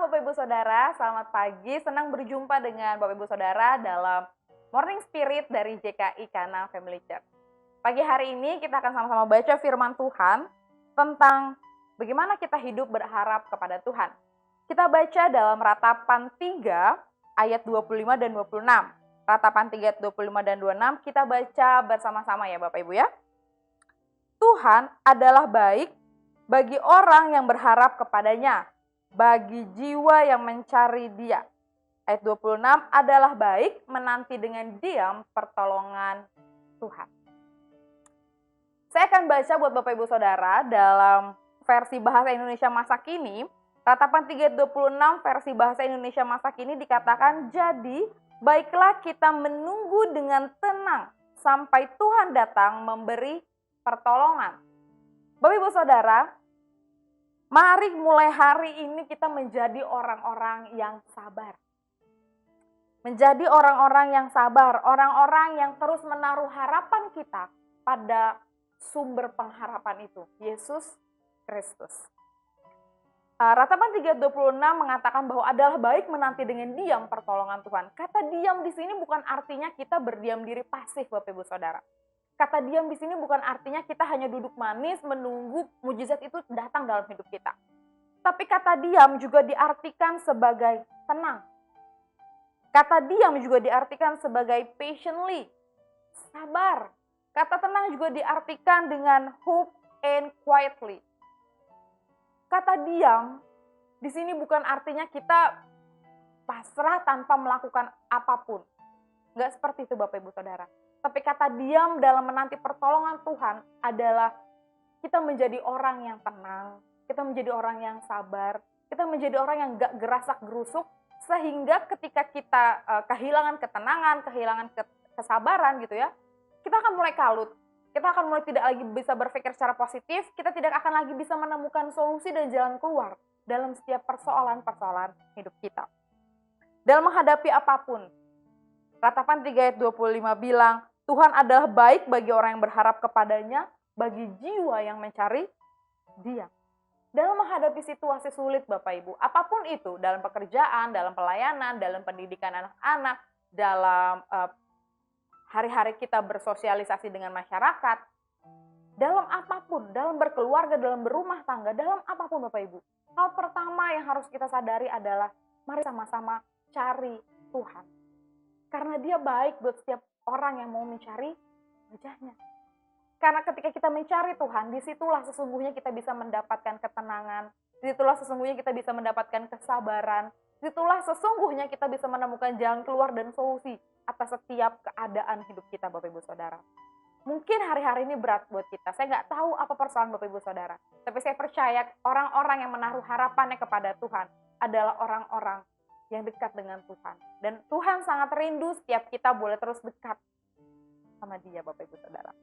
Shalom Bapak Ibu Saudara, selamat pagi. Senang berjumpa dengan Bapak Ibu Saudara dalam Morning Spirit dari JKI Kana Family Church. Pagi hari ini kita akan sama-sama baca firman Tuhan tentang bagaimana kita hidup berharap kepada Tuhan. Kita baca dalam Ratapan 3 ayat 25 dan 26. Ratapan 3 ayat 25 dan 26 kita baca bersama-sama ya Bapak Ibu ya. Tuhan adalah baik bagi orang yang berharap kepadanya, bagi jiwa yang mencari Dia. Ayat 26 adalah baik menanti dengan diam pertolongan Tuhan. Saya akan baca buat Bapak Ibu Saudara dalam versi bahasa Indonesia masa kini. Ratapan 3 ayat 26 versi bahasa Indonesia masa kini dikatakan, jadi baiklah kita menunggu dengan tenang sampai Tuhan datang memberi pertolongan. Bapak Ibu Saudara, mari mulai hari ini kita menjadi orang-orang yang sabar. Menjadi orang-orang yang sabar, orang-orang yang terus menaruh harapan kita pada sumber pengharapan itu, Yesus Kristus. Ratapan 3:26 mengatakan bahwa adalah baik menanti dengan diam pertolongan Tuhan. Kata diam di sini bukan artinya kita berdiam diri pasif, Bapak Ibu Saudara. Kata diam di sini bukan artinya kita hanya duduk manis menunggu mujizat itu datang dalam hidup kita. Tapi kata diam juga diartikan sebagai tenang. Kata diam juga diartikan sebagai patiently, sabar. Kata tenang juga diartikan dengan hope and quietly. Kata diam di sini bukan artinya kita pasrah tanpa melakukan apapun. Enggak seperti itu Bapak Ibu Saudara. Tapi kata diam dalam menanti pertolongan Tuhan adalah kita menjadi orang yang tenang, kita menjadi orang yang sabar, kita menjadi orang yang gak gerasak gerusuk, sehingga ketika kita kehilangan ketenangan, kehilangan kesabaran gitu ya, kita akan mulai kalut, kita akan mulai tidak lagi bisa berpikir secara positif, kita tidak akan lagi bisa menemukan solusi dan jalan keluar dalam setiap persoalan-persoalan hidup kita. Dalam menghadapi apapun, Ratapan 3 ayat 25 bilang, Tuhan adalah baik bagi orang yang berharap kepadanya, bagi jiwa yang mencari Dia. Dalam menghadapi situasi sulit Bapak Ibu, apapun itu, dalam pekerjaan, dalam pelayanan, dalam pendidikan anak-anak, dalam hari-hari kita bersosialisasi dengan masyarakat, dalam apapun, dalam berkeluarga, dalam berumah tangga, dalam apapun Bapak Ibu. Hal pertama yang harus kita sadari adalah, mari sama-sama cari Tuhan. Karena Dia baik buat setiap orang yang mau mencari wajahnya. Karena ketika kita mencari Tuhan, disitulah sesungguhnya kita bisa mendapatkan ketenangan, disitulah sesungguhnya kita bisa mendapatkan kesabaran, disitulah sesungguhnya kita bisa menemukan jalan keluar dan solusi atas setiap keadaan hidup kita Bapak Ibu Saudara. Mungkin hari-hari ini berat buat kita, saya nggak tahu apa persoalan Bapak Ibu Saudara, tapi saya percaya orang-orang yang menaruh harapannya kepada Tuhan adalah orang-orang yang dekat dengan Tuhan. Dan Tuhan sangat rindu setiap kita boleh terus dekat sama Dia Bapak Ibu Saudara.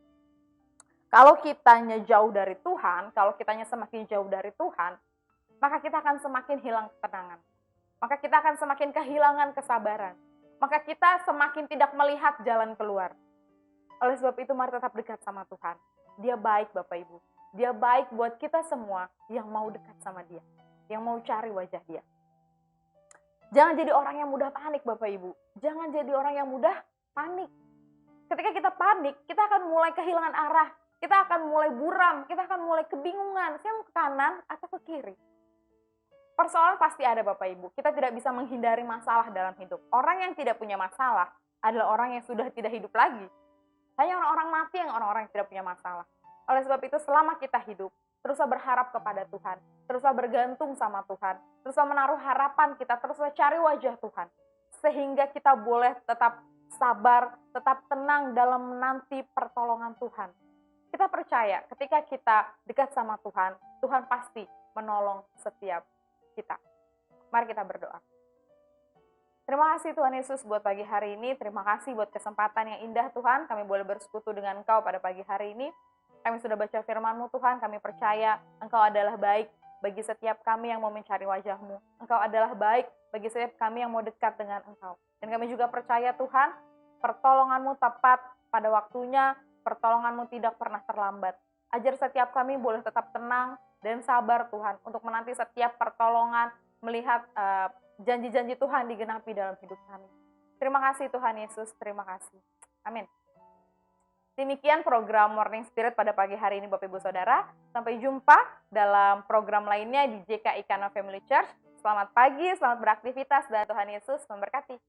Kalau kitanya jauh dari Tuhan, kalau kitanya semakin jauh dari Tuhan, maka kita akan semakin hilang ketenangan. Maka kita akan semakin kehilangan kesabaran. Maka kita semakin tidak melihat jalan keluar. Oleh sebab itu mari tetap dekat sama Tuhan. Dia baik Bapak Ibu. Dia baik buat kita semua yang mau dekat sama Dia. Yang mau cari wajah Dia. Jangan jadi orang yang mudah panik Bapak Ibu. Jangan jadi orang yang mudah panik. Ketika kita panik, kita akan mulai kehilangan arah. Kita akan mulai buram, kita akan mulai kebingungan. Saya mau ke kanan atau ke kiri. Persoalan pasti ada Bapak Ibu. Kita tidak bisa menghindari masalah dalam hidup. Orang yang tidak punya masalah adalah orang yang sudah tidak hidup lagi. Hanya orang-orang mati yang orang-orang yang tidak punya masalah. Oleh sebab itu selama kita hidup, teruslah berharap kepada Tuhan. Teruslah bergantung sama Tuhan. Teruslah menaruh harapan kita, teruslah cari wajah Tuhan. Sehingga kita boleh tetap sabar, tetap tenang dalam menanti pertolongan Tuhan. Kita percaya ketika kita dekat sama Tuhan, Tuhan pasti menolong setiap kita. Mari kita berdoa. Terima kasih Tuhan Yesus buat pagi hari ini. Terima kasih buat kesempatan yang indah Tuhan. Kami boleh bersekutu dengan Engkau pada pagi hari ini. Kami sudah baca firman-Mu Tuhan. Kami percaya Engkau adalah baik bagi setiap kami yang mau mencari wajah-Mu. Engkau adalah baik bagi setiap kami yang mau dekat dengan Engkau. Dan kami juga percaya Tuhan, pertolongan-Mu tepat pada waktunya, pertolongan-Mu tidak pernah terlambat. Ajar setiap kami boleh tetap tenang dan sabar Tuhan untuk menanti setiap pertolongan, melihat janji-janji Tuhan digenapi dalam hidup kami. Terima kasih Tuhan Yesus, terima kasih. Amin. Demikian program Morning Spirit pada pagi hari ini Bapak Ibu Saudara. Sampai jumpa dalam program lainnya di JKI Kana Family Church. Selamat pagi, selamat beraktivitas, dan Tuhan Yesus memberkati.